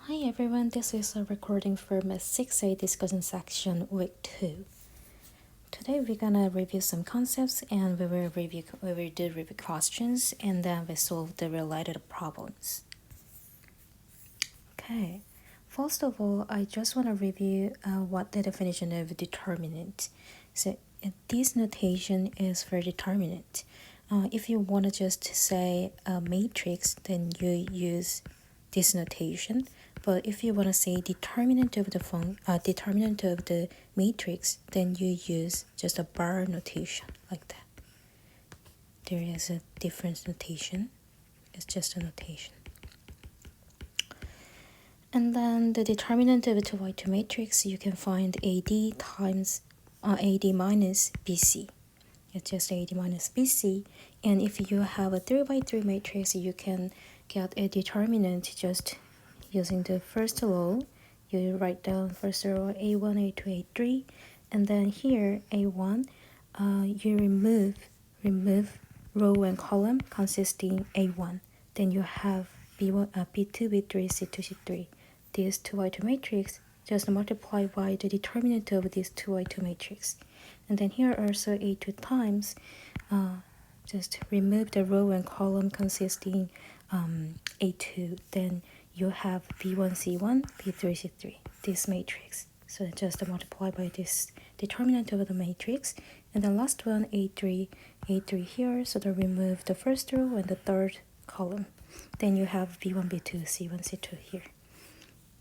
Hi everyone, this is a recording from a 6A discussion section, week 2. Today we're gonna review some concepts and we will do review questions and then we solve the related problems. Okay, first of all, I just want to review what the definition of determinant. So this notation is for determinant. If you want to just say a matrix, then you use this notation. But if you want to say determinant of determinant of the matrix, then you use just a bar notation like that. There is a different notation. It's just a notation. And then the determinant of a 2x2 matrix, you can find AD times AD minus BC. It's just AD minus BC. And if you have a 3x3 matrix, you can get a determinant just using the first row. You write down first row A1, A2, A3. And then here, A1, you remove row and column consisting A1. Then you have B1, B2, B3, C2, C3. This 2x2 matrix just multiply by the determinant of this 2x2 matrix. And then here also A2 times, just remove the row and column consisting A2. Then you have B1, C1, B3, C3, this matrix. So just multiply by this determinant of the matrix. And the last one, A3 here, so to remove the first row and the third column. Then you have B1, B2, C1, C2 here.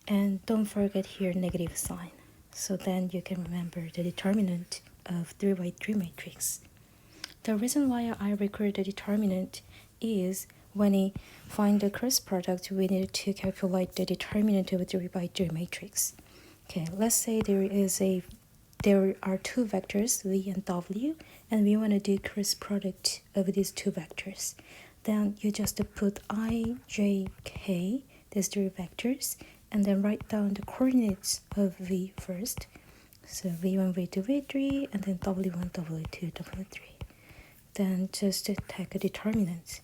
And don't forget here negative sign. So then you can remember the determinant of 3x3 matrix. The reason why I record the determinant is when I find the cross product, we need to calculate the determinant of a 3x3 matrix. Okay, let's say there are two vectors, V and W, and we want to do cross product of these two vectors. Then you just put I, J, K, these three vectors, and then write down the coordinates of V first. So V1, V2, V3, and then W1, W2, W3. Then just take a determinant.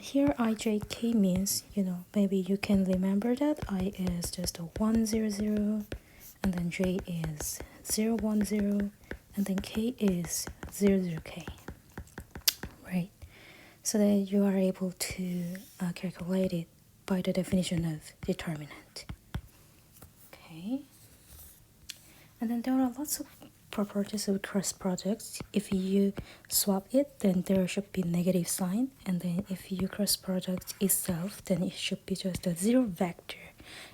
Here IJK means, maybe you can remember that I is just a 1, 0, 0, and then J is 0, 1, 0, and then K is 0, 0, K. Right? So that you are able to calculate it by the definition of determinant. Okay. And then there are lots of properties of cross products. If you swap it, then there should be negative sign. And then if you cross product itself, then it should be just a zero vector.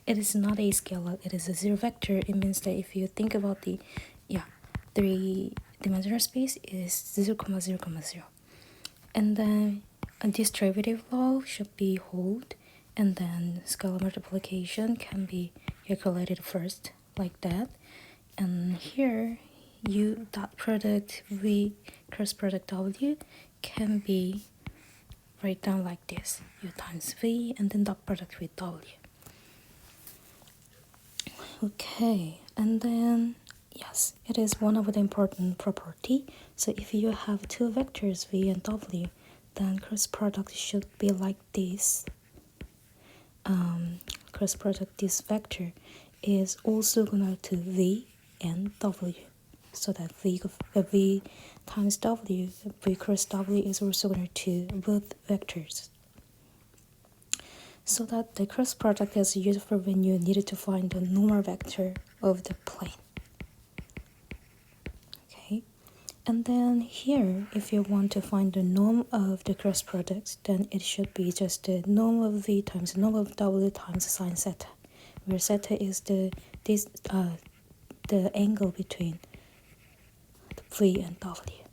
It is not a scalar, it is a zero vector. It means that if you think about the three-dimensional space is 0, 0, 0. And then a distributive law should be hold. And then scalar multiplication can be calculated first, like that. And here, U dot product V cross product W can be write down like this: U times V and then dot product with W. Okay, and then yes, it is one of the important property. So if you have two vectors V and W, then cross product should be like this. Cross product this vector is also equal to V and W. So that V times W, V cross W is also equal to both vectors. So that the cross product is useful when you need to find the normal vector of the plane. Okay, and then here, if you want to find the norm of the cross product, then it should be just the norm of V times norm of W times sine theta, where theta is the angle between V and W.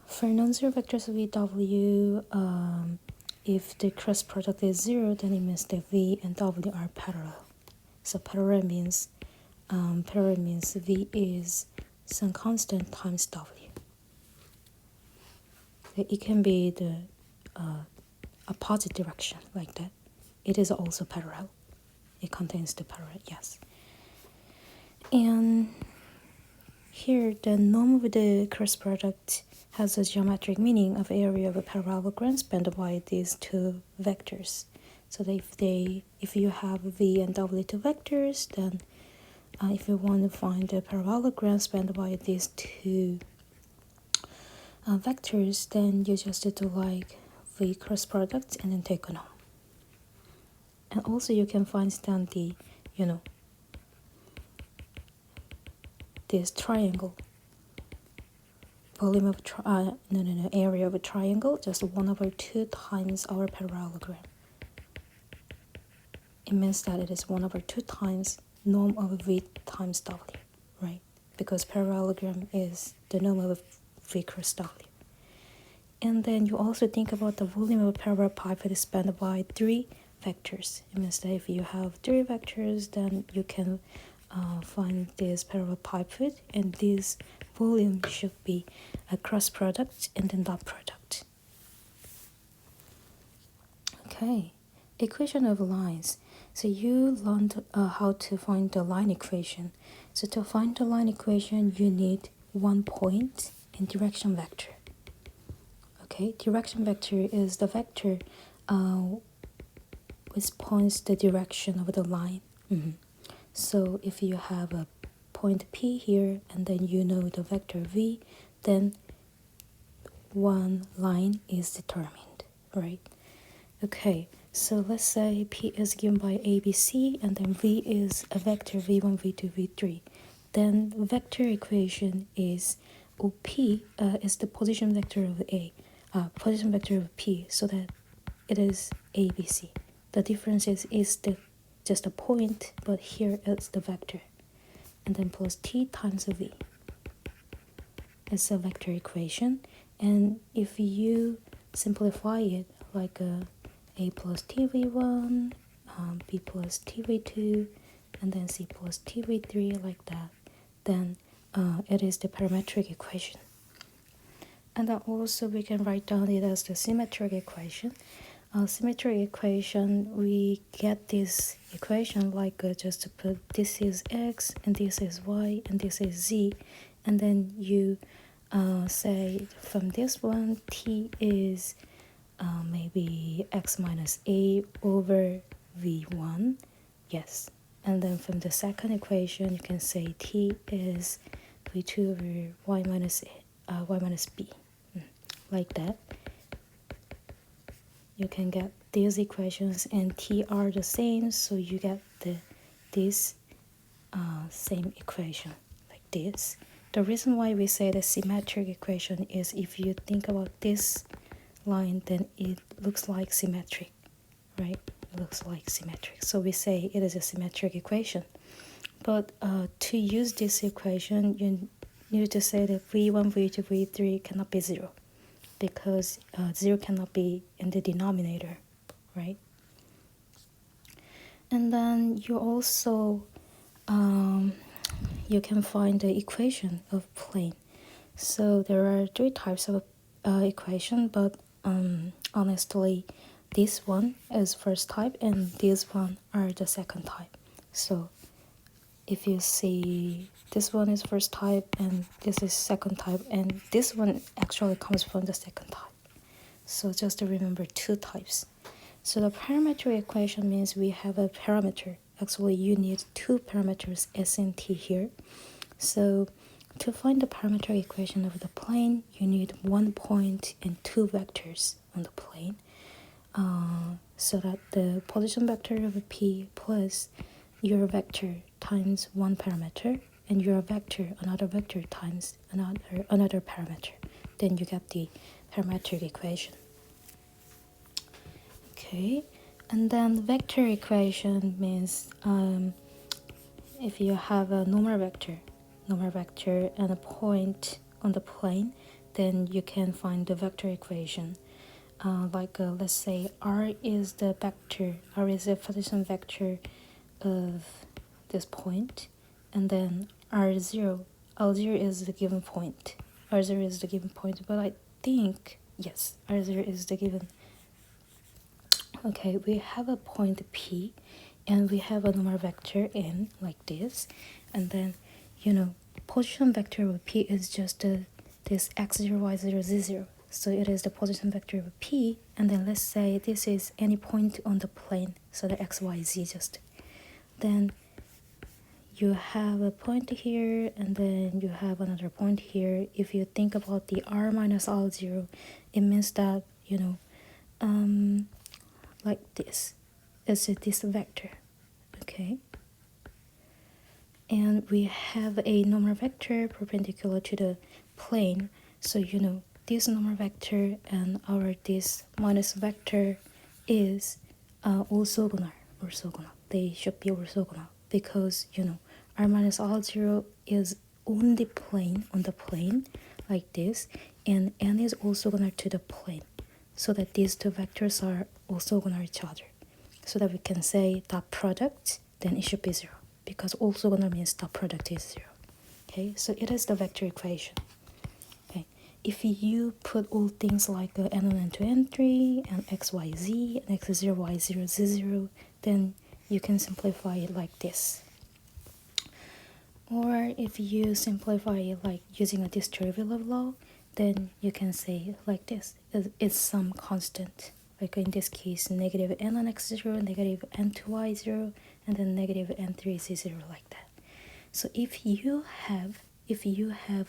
For non-zero vectors VW, if the cross product is 0, then it means that V and W are parallel. So parallel means V is some constant times W. It can be the opposite direction like that. It is also parallel. It contains the parallel, yes. And here, the norm of the cross product has a geometric meaning of area of a parallelogram spanned by these two vectors. So that if you have v and w2 vectors, then if you want to find the parallelogram spanned by these two vectors, then you just do like v cross product and then take a norm. And also you can find down the, this triangle, volume of area of a triangle, just 1/2 times our parallelogram. It means that it is 1/2 times norm of v times w, right? Because parallelogram is the norm of v cross w. And then you also think about the volume of a parallel pipe is spanned by 3 vectors. It means that if you have 3 vectors, then you can find this parallel pipe, and this volume should be a cross product and then dot product. Okay, equation of lines. So you learned how to find the line equation. So to find the line equation, you need 1 point and direction vector. Okay, direction vector is the vector which points the direction of the line. So if you have a point P here and then you know the vector V, then one line is determined, right? Okay, so let's say P is given by ABC and then V is a vector V1, V2, V3. Then vector equation is OP is the position vector of A, position vector of P, so that it is ABC. The difference is just a point, but here is the vector. And then plus T times V. It's a vector equation. And if you simplify it like A plus TV1, B plus TV2, and then C plus TV3 like that, then it is the parametric equation. And then also we can write down it as the symmetric equation. Symmetric equation, we get this equation like just to put this is x and this is y and this is z, and then you say from this one t is maybe x minus a over v1, yes, and then from the second equation you can say t is v2 over y minus b, like that. You can get these equations and t are the same, so you get this same equation like this. The reason why we say the symmetric equation is if you think about this line, then it looks like symmetric, right? It looks like symmetric, so we say it is a symmetric equation. But to use this equation, you need to say that v1, v2, v3 cannot be 0, because 0 cannot be in the denominator, right? And then you also you can find the equation of plane. So there are 3 types of equation, but honestly this one is first type and this one are the second type. So if you see this one is first type and this is second type, and this one actually comes from the second type. So just to remember 2 types. So the parametric equation means we have a parameter. Actually, you need 2 parameters, s and t here. So to find the parametric equation of the plane, you need 1 point and 2 vectors on the plane. So that the position vector of P plus your vector times 1 parameter and your vector, another vector times another parameter. Then you get the parametric equation. Okay, and then vector equation means if you have a normal vector and a point on the plane, then you can find the vector equation. Let's say R is the position vector of this point, and then R0 is the given point. R0 is the given point, but I think, yes, R0 is the given. Okay, we have a point P, and we have a normal vector N, like this, and then, position vector of P is just this x0, y0, z0. So it is the position vector of P, and then let's say this is any point on the plane, so the x, y, z just. Then you have a point here, and then you have another point here. If you think about the r minus r0, it means that, like this. It's this vector, okay? And we have a normal vector perpendicular to the plane. So, this normal vector and our this minus vector is orthogonal. They should be orthogonal because, r minus r0 is on the plane, like this, and n is orthogonal to the plane, so that these two vectors are orthogonal to each other. So that we can say dot product, then it should be 0, because orthogonal means dot product is 0. Okay, so it is the vector equation. Okay, if you put all things like n1, n2, n3, and x, y, z, and x0, y0, z0, then you can simplify it like this. Or if you simplify it like using a distributive law, then you can say like this. It's some constant. Like in this case, negative n1 x0, negative n2 y0, and then negative n3 z0, like that. So if you have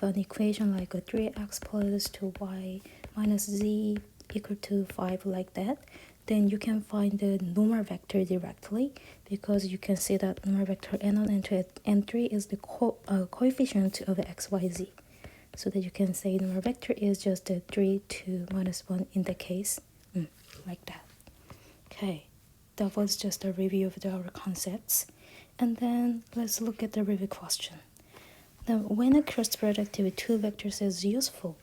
an equation like a 3x plus 2y minus z equal to 5, like that, then you can find the normal vector directly, because you can see that normal vector n1, n2, n3 is the coefficient of x, y, z. So that you can say normal vector is just a 3, 2, minus 1 in the case, like that. Okay, that was just a review of our concepts. And then let's look at the review question. Now, when a cross product with two vectors is useful?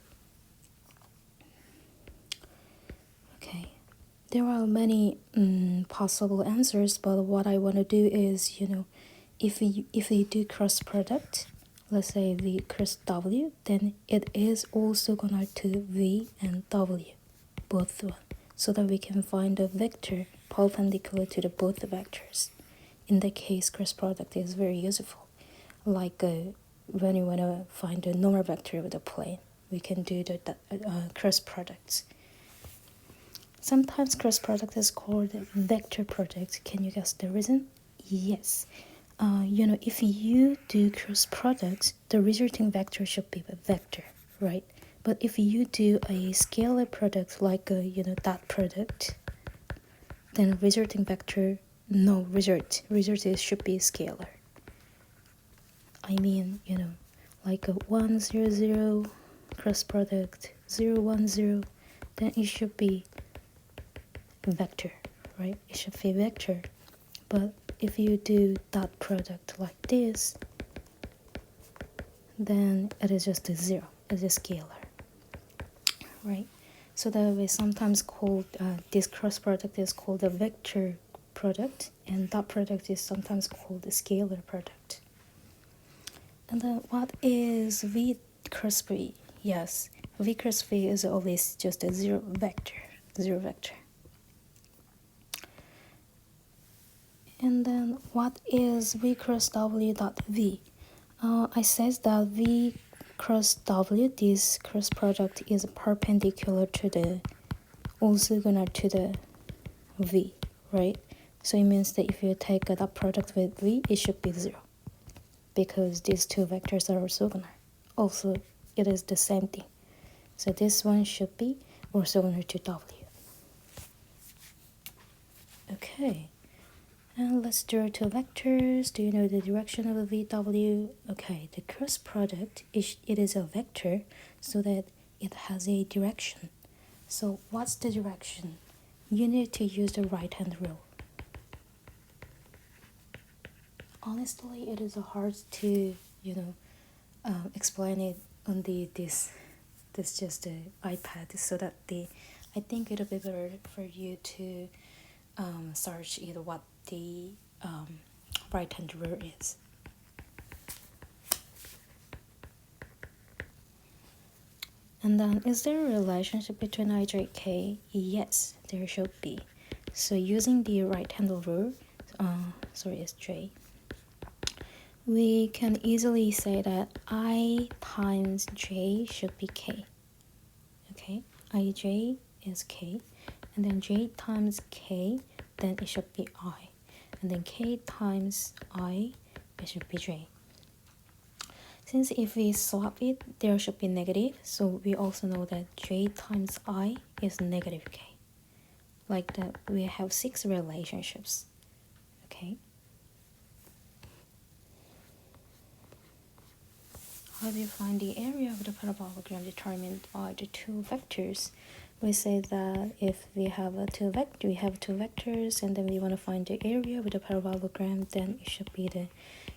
Okay, there are many possible answers, but what I want to do is, if we do cross product, let's say V cross W, then it is also gonna to V and W, both one, so that we can find a vector perpendicular to the both vectors. In that case, cross product is very useful. Like when you want to find a normal vector of the plane, we can do the cross products. Sometimes cross product is called vector product. Can you guess the reason? Yes. If you do cross products, the resulting vector should be a vector, right? But if you do a scalar product like dot product, then resulting vector, no, result is should be scalar. I mean, like a 1, 0, 0 cross product 0, 1, 0, then it should be vector, right? It should be vector. But if you do dot product like this, then it is just a 0, it's a scalar, right? So that we sometimes called this cross product is called a vector product, and dot product is sometimes called a scalar product. And then what is V cross V? Yes, V cross V is always just a 0 vector. And then what is V cross W dot V? I says that V cross W, this cross product is perpendicular to the orthogonal to the V, right? So it means that if you take a dot product with V, it should be 0, because these two vectors are orthogonal. Also, it is the same thing. So this one should be orthogonal to W. Okay. And let's draw two vectors. Do you know the direction of the VW? Okay, the cross product, it is a vector, so that it has a direction. So what's the direction? You need to use the right-hand rule. Honestly, it is hard to, explain it on this just iPad, so that I think it'll be better for you to search either what the right-hand rule is. And then, is there a relationship between ij and k? Yes, there should be. So using the right-hand rule, it's j, we can easily say that I times j should be k. Okay, ij is k, and then j times k, then it should be I, and then k times I, it should be j. Since if we swap it, there should be negative, so we also know that j times I is negative k. Like that, we have 6 relationships. Okay. How do you find the area of the parallelogram determined by the 2 vectors? We say that if we have two vectors, and then we want to find the area with the parallelogram, then it should be the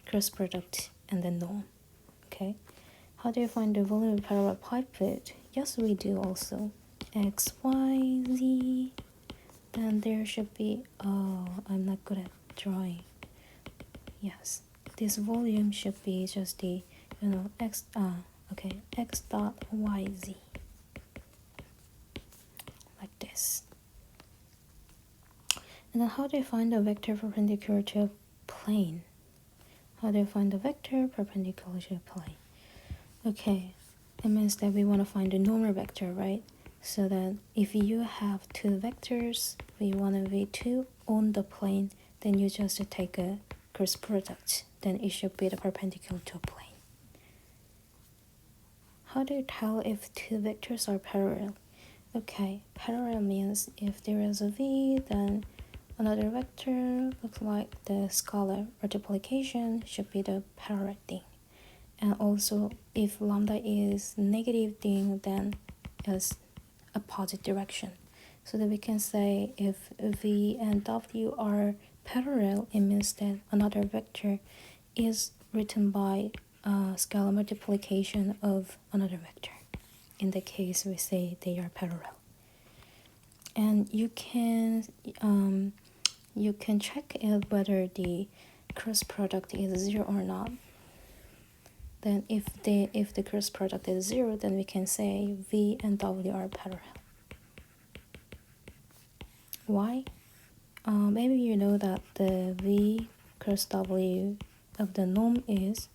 cross product and the norm. Okay. How do you find the volume of parallel pipette? Yes, we do also. X, Y, Z. Then there should be, oh, I'm not good at drawing. Yes, this volume should be just the, x, x dot y, z. Like this. And then how do you find the vector perpendicular to a plane? How do you find the vector perpendicular to a plane? Okay, it means that we want to find the normal vector, right? So that if you have 2 vectors, v1 and v2 on the plane, then you just take a cross product, then it should be the perpendicular to a plane. How do you tell if 2 vectors are parallel? Okay, parallel means if there is a v, then another vector looks like the scalar multiplication should be the parallel thing. And also, if lambda is negative thing, then it's opposite direction. So that we can say if v and w are parallel, it means that another vector is written by scalar multiplication of another vector. In the case, we say they are parallel. And you can check it whether the cross product is 0 or not. Then if the cross product is 0, then we can say v and w are parallel. Why? Maybe you know that the v cross w of the norm is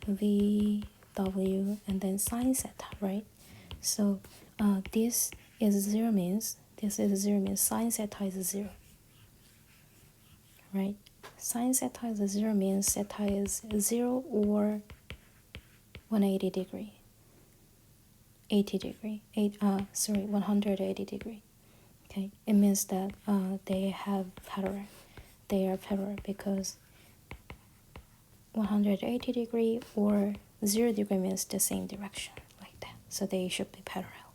v w and then sine theta, right? So this is 0 means sine theta is 0, right? Sine theta is 0 means theta is 0 or 180 degree. 180 degree. Okay, it means that they are parallel because 180 degree or 0 degree means the same direction, like that. So they should be parallel.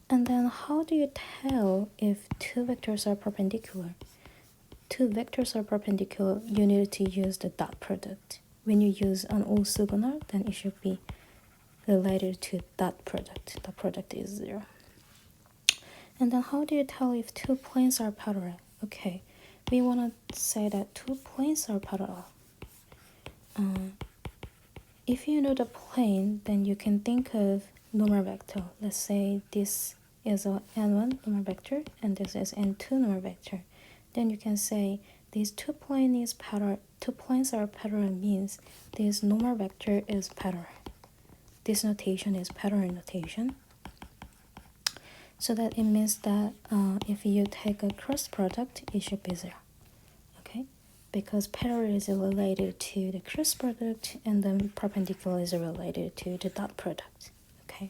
And then how do you tell if 2 vectors are perpendicular? 2 vectors are perpendicular, you need to use the dot product. When you use an orthogonal, then it should be related to dot product. The product is 0. And then how do you tell if 2 planes are parallel? Okay, we want to say that 2 planes are parallel. If you know the plane, then you can think of normal vector. Let's say this is a n1 normal vector and this is n2 normal vector. Then you can say these 2 planes are parallel means this normal vector is parallel. This notation is parallel notation. So that it means that if you take a cross product, it should be 0. Okay? Because parallel is related to the cross product and then perpendicular is related to the dot product. Okay?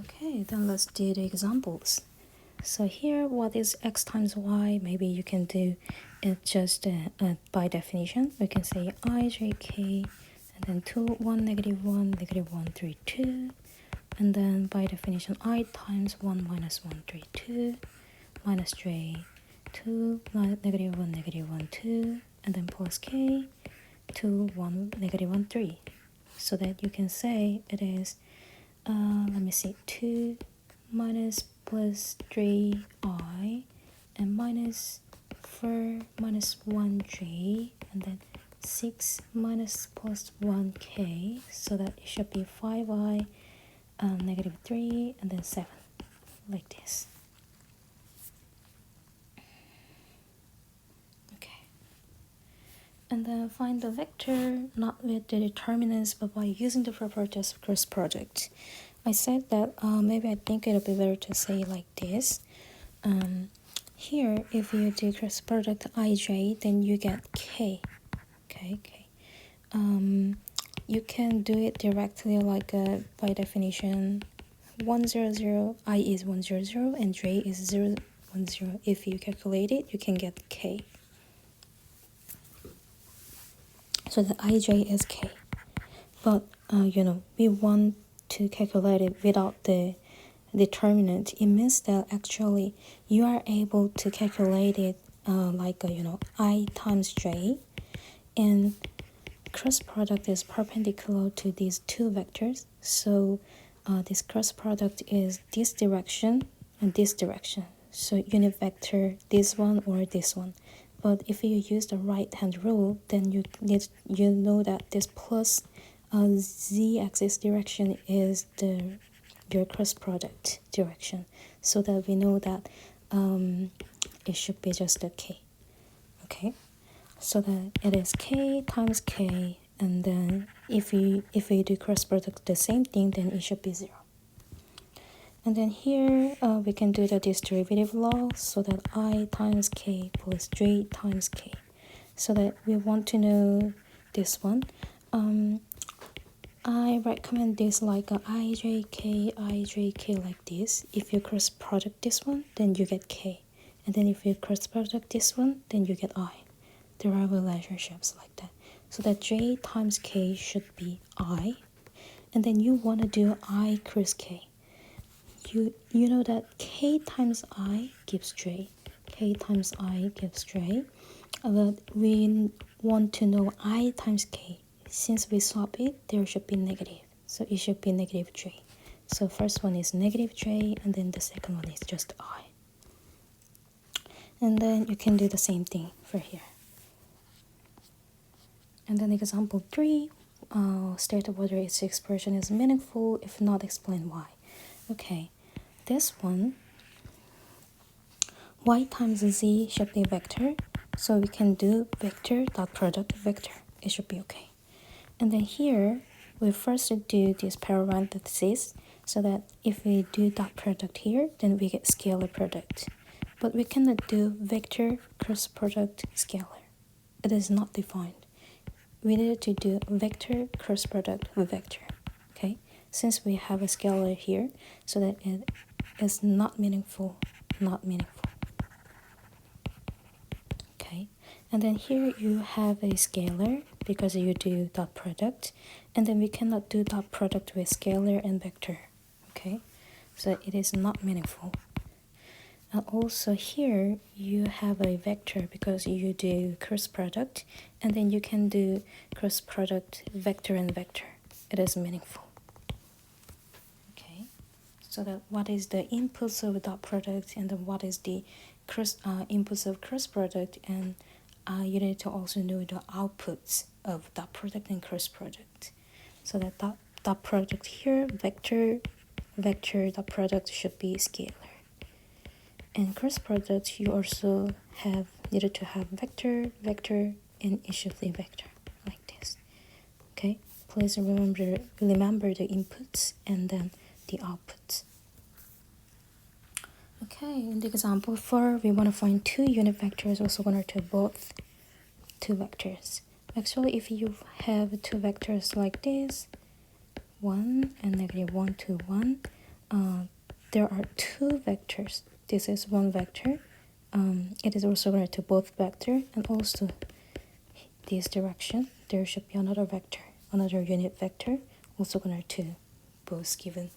Okay, then let's do the examples. So here, what is x times y? Maybe you can do it just by definition. We can say I, j, k, and then 2, 1, negative 1, negative 1, 3, 2. And then by definition, I times 1 minus 1, 3, 2, minus j, 2, negative 1, negative 1, 2, and then plus k, 2, 1, negative 1, 3. So that you can say it is, 2 minus plus 3i, and minus 4 minus 1j, and then 6 minus plus 1k, so that it should be 5i, negative 3, and then 7, like this. Okay. And then find the vector not with the determinants but by using the properties of cross product. I said that maybe I think it'll be better to say like this. Here, if you do cross product ij, then you get k. Okay. You can do it directly like by definition 100, I is 100 and j is 010. If you calculate it, you can get k. So the ij is k. But we want to calculate it without the determinant. It means that actually you are able to calculate it like I times j, and cross product is perpendicular to these two vectors. So this cross product is this direction and this direction. So unit vector this one or this one. But if you use the right hand rule, then you know that this plus z-axis direction is your cross product direction, so that we know that it should be just a k. Okay, so that it is k times k, and then if we do cross product the same thing, then it should be 0. And then here we can do this derivative law, so that I times k plus j times k. So that we want to know this one. I recommend this like a ijk like this. If you cross product this one, then you get k. And then if you cross product this one, then you get I. There are relationships like that. So that j times k should be I. And then you want to do I cross k. You know that k times I gives j. K times I gives j. But we want to know I times k. Since we swap it, there should be negative. So it should be negative j. So first one is negative j, and then the second one is just I. And then you can do the same thing for here. And then example 3, state whether its expression is meaningful. If not, explain why. Okay, this one, y times z should be vector. So we can do vector dot product vector. It should be okay. And then here, we first do this parenthesis, so that if we do dot product here, then we get scalar product. But we cannot do vector cross product scalar. It is not defined. We need to do vector cross product vector. Okay, since we have a scalar here, so that it is not meaningful. Okay, and then here you have a scalar because you do dot product, and then we cannot do dot product with scalar and vector. Okay, so it is not meaningful. And also here you have a vector because you do cross product, and then you can do cross product vector and vector. It is meaningful. Okay, so that what is the inputs of dot product, and then what is the inputs of cross product, and you need to also know the outputs of dot product and cross product. So that dot product here, vector dot product should be scalar. And cross product, you also needed to have vector, and it should be vector, like this. Okay, please remember the inputs and then the outputs. Okay, in the example 4, we want to find two unit vectors also similar to both two vectors. Actually, if you have two vectors like this, 1 and negative 1 to 1, there are two vectors. This is one vector. It is also related to both vector, and also this direction. There should be another vector, another unit vector, also related to both given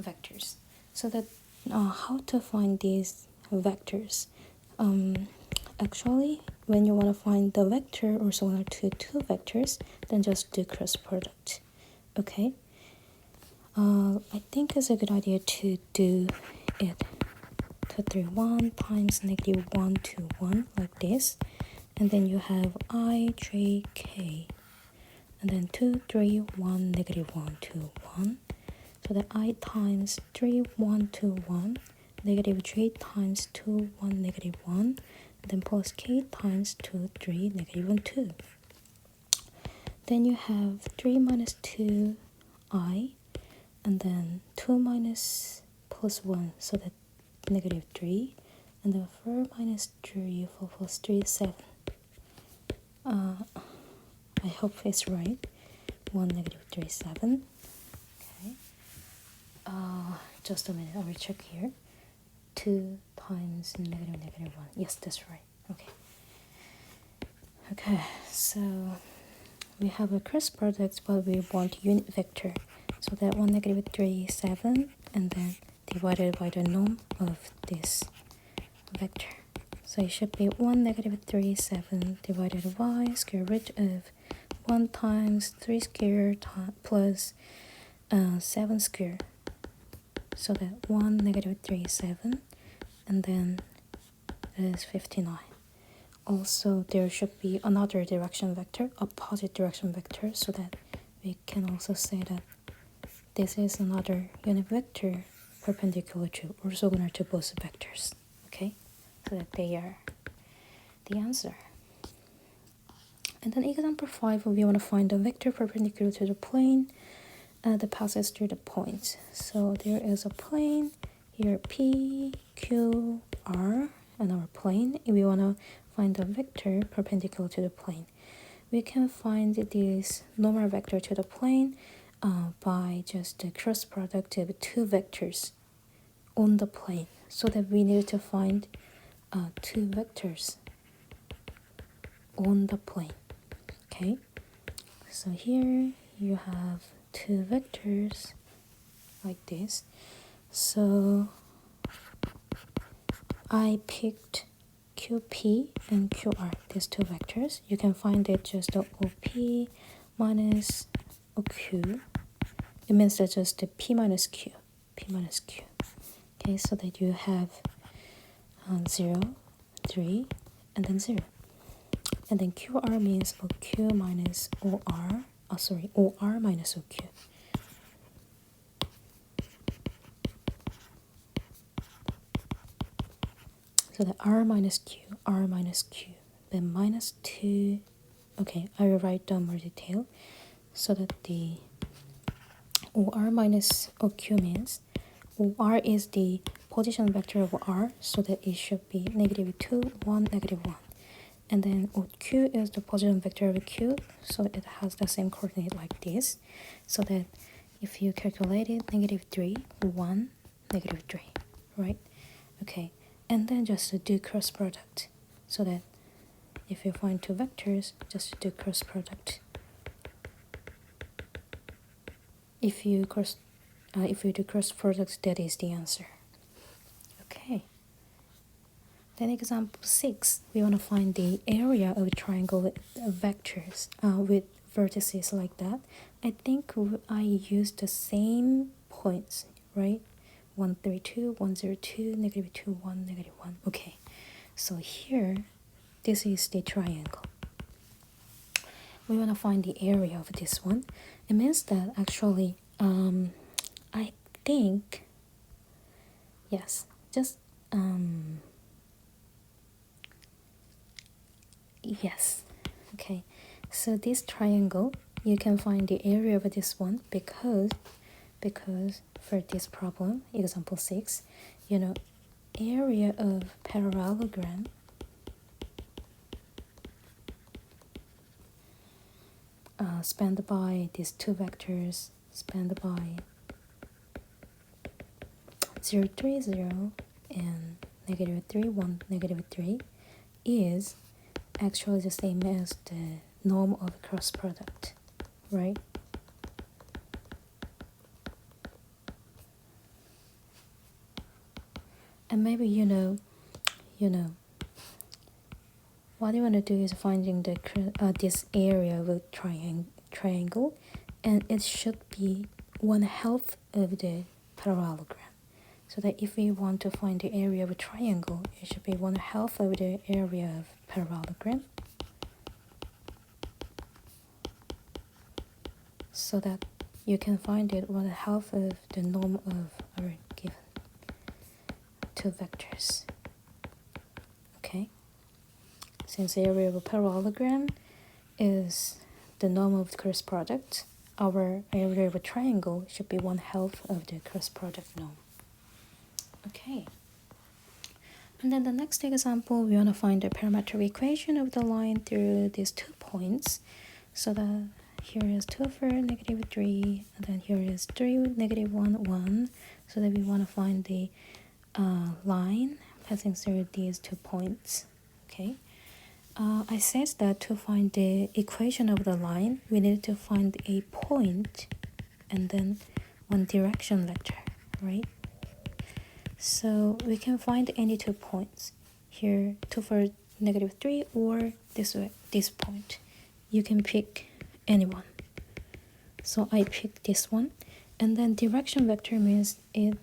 vectors. So that how to find these vectors? Actually, when you want to find the vector also related to two vectors, then just do cross product. Okay. I think it's a good idea to do it 2, 3, 1 times negative 1 to 1 like this, and then you have I, j, k, and then 2, 3, 1, negative 1 to 1, so that I times 3, 1 to 1, negative j times 2, 1, negative 1, and then plus k times 2, 3, negative 1, 2. then you have 3 minus 2i, and then 2 minus plus 1, so that negative 3, and then 4 minus 3, 4 plus 3 is 7. I hope it's right. 1 negative 3 is 7. Okay. Just a minute, I will check here. 2 times negative negative 1. Yes, that's right. Okay. Okay, so we have a cross product, but we want unit vector. So that 1 negative 3 is 7, and then divided by the norm of this vector. So it should be 1 negative 3 is 7 divided by square root of 1 times 3 square plus 7 square. So that 1 negative 3 is 7, and then it is 59. Also, there should be another direction vector, opposite direction vector, so that we can also say that this is another unit vector perpendicular to, orthogonal to both vectors. Okay, so that they are the answer. And then example 5, we want to find the vector perpendicular to the plane that passes through the points. So there is a plane here, P, Q, R, and our plane. We want to find the vector perpendicular to the plane. We can find this normal vector to the plane by just the cross product of two vectors on the plane. So that we need to find two vectors on the plane. Okay, so here you have two vectors like this. So I picked QP and QR, these two vectors. You can find it just the OP minus OQ. It means that just the P minus Q. Okay, so that you have 0, 3, and then 0. And then QR means OQ minus OR. OR minus OQ. So the R minus Q, then minus 2. Okay, I will write down more detail. So that the OR minus OQ means OR is the position vector of R, so that it should be negative 2, 1, negative 1. And then OQ is the position vector of Q, so it has the same coordinate like this. So that if you calculate it, negative 3, 1, negative 3, right? Okay, and then just do cross product, so that if you find two vectors, just do cross product. If you do cross product, that is the answer. Okay. Then example 6, we want to find the area of a triangle with vectors with vertices like that. I think I used the same points, right? 1, 3, 2, 1, 0, 2, negative 2, 1, negative 1. Okay, so here, this is the triangle. We want to find the area of this one. It means that actually, I think, yes, just, yes, okay. So this triangle, you can find the area of this one because for this problem, example 6, area of parallelogram spanned by these two vectors, spanned by 0, 3, 0 and negative 3, 1, negative 3 is actually the same as the norm of cross product, right? And maybe what you want to do is finding the this area of a triangle, and it should be 1/2 of the parallelogram. So that if we want to find the area of a triangle, it should be 1/2 of the area of parallelogram. So that you can find it 1/2 of the norm of our given two vectors. Okay, since the area of a parallelogram is the norm of the cross product, our area of a triangle should be 1/2 of the cross product norm. Okay. And then the next example, we want to find the parametric equation of the line through these 2 points. So that here is 2 for -3, and then here is 3, -1, 1. So that we want to find the line passing through these 2 points. Okay. I said that to find the equation of the line, we need to find a point and then one direction vector, right? So we can find any 2 points. Here, 2 for -3 or this point. You can pick anyone. So I picked this one. And then direction vector means it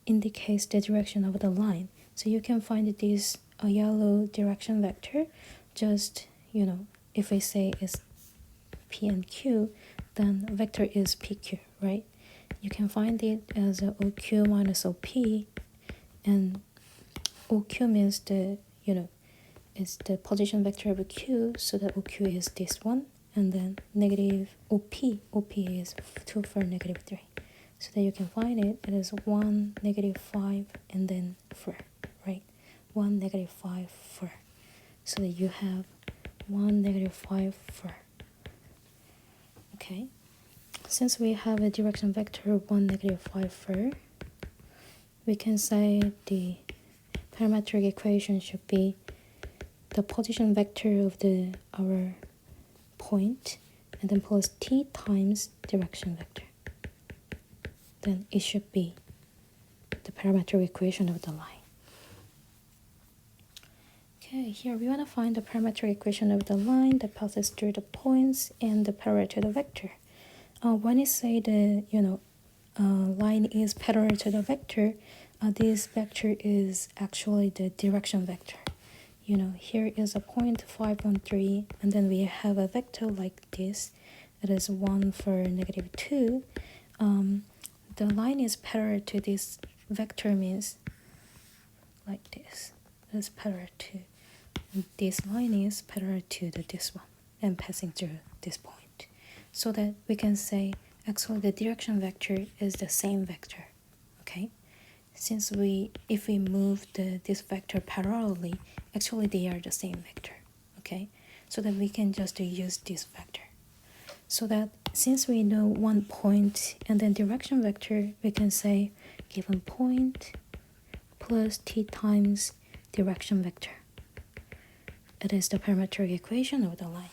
indicates the direction of the line. So you can find this yellow direction vector. Just, if we say it's P and Q, then vector is PQ, right? You can find it as a OQ minus OP, and OQ means it's the position vector of Q, so that OQ is this one, and then negative OP is 2 for -3. So that you can find it is 1, -5, and then 4, right? 1, -5, 4. So that you have 1, -5, 4. Okay. Since we have a direction vector of 1, -5, 4, we can say the parametric equation should be the position vector of our point and then plus t times direction vector. Then it should be the parametric equation of the line. Okay, here we want to find the parametric equation of the line that passes through the points and the parallel to the vector. When you say the line is parallel to the vector, this vector is actually the direction vector. Here is a point 5, 1, 3, and then we have a vector like this. It is 1 for -2. The line is parallel to this vector means like this. It's parallel to this line is parallel to this one and passing through this point. So that we can say actually the direction vector is the same vector. Okay? Since if we move this vector parallelly, actually they are the same vector. Okay? So that we can just use this vector. So that since we know one point and then direction vector, we can say given point plus t times direction vector. It is the parametric equation of the line.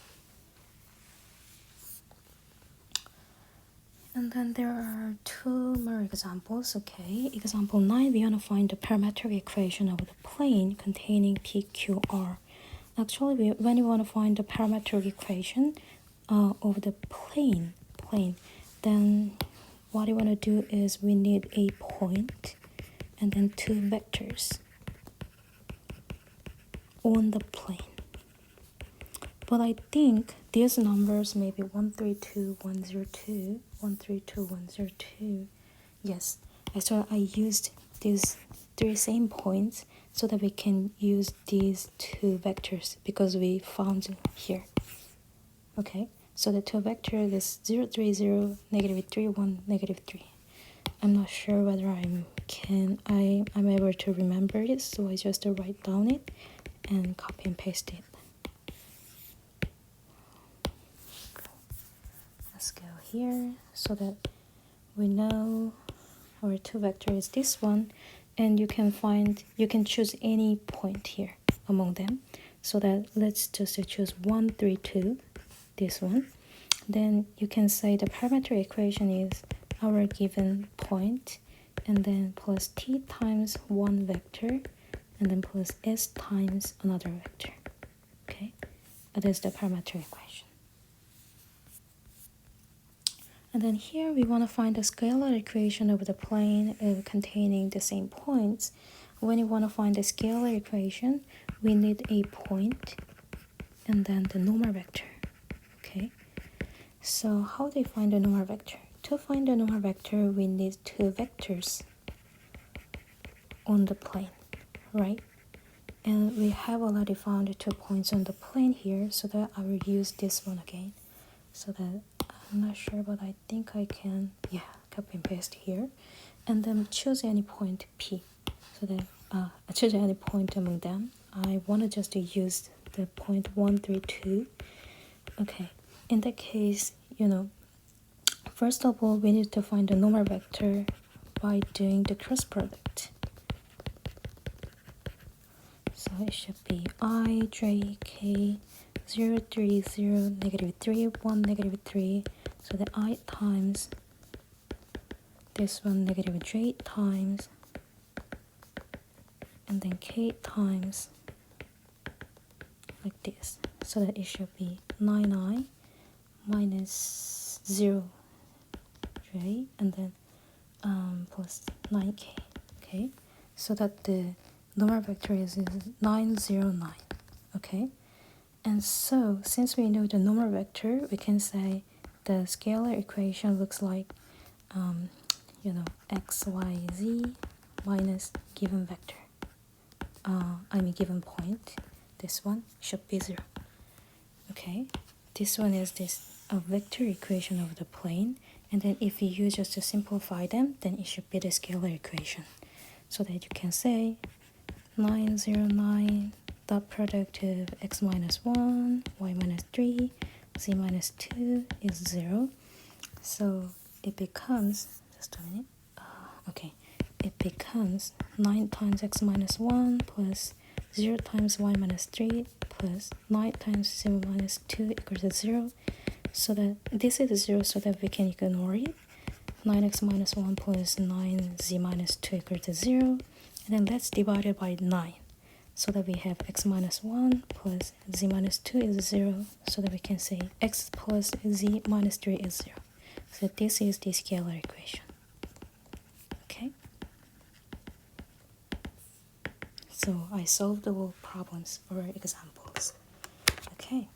And then there are 2 more examples. Okay, example 9, we want to find the parametric equation of the plane containing PQR. Actually, when you want to find the parametric equation of the plane, then what you want to do is we need a point and then 2 vectors on the plane. But I think these numbers may be 132, 102, 132, 102. Yes, actually I used these 3 same points so that we can use these 2 vectors because we found here. Okay, so the 2 vectors is 0, 3, 0, -3, 1, -3. I'm not sure whether I'm able to remember it, so I just write down it and copy and paste it. Let's go here so that we know our 2 vector is this one, and you can choose any point here among them. So that let's just choose 1, 3, 2, this one. Then you can say the parametric equation is our given point and then plus t times one vector and then plus s times another vector. Okay, that is the parametric equation. And then here we want to find the scalar equation of the plane containing the same points. When you want to find the scalar equation, we need a point and then the normal vector. Okay, so how do you find the normal vector? To find the normal vector, we need 2 vectors on the plane, right? And we have already found 2 points on the plane here, so that I will use this one again. So that I'm not sure, but I think I can, yeah, copy and paste here. And then choose any point P. So that choose any point among them. I want to just use the point 1, 3, 2. Okay, in that case, first of all, we need to find the normal vector by doing the cross product. So it should be I, J, K, 0, 3, 0, negative 3, 1, negative 3. So the I times this one, negative J times, and then K times, like this. So that it should be 9I minus 0 J, and then plus 9K. Okay, so that the normal vector is 909. Okay, and so since we know the normal vector, we can say the scalar equation looks like x, y, z minus given vector. Given point. This one should be 0. Okay, this one is this vector equation of the plane, and then if you use just to simplify them, then it should be the scalar equation. So that you can say 909 dot product of x minus 1, y minus 3, z minus 2 is 0. So it becomes, just a minute, okay, it becomes 9 times x minus 1 plus 0 times y minus 3 plus 9 times z minus 2 equals to 0. So that this is 0, so that we can ignore it. 9x minus 1 plus 9z minus 2 equals to 0. And then let's divide it by 9. So that we have x minus 1 plus z minus 2 is 0. So that we can say x plus z minus 3 is 0. So this is the scalar equation. Okay. So I solved all problems or examples. Okay.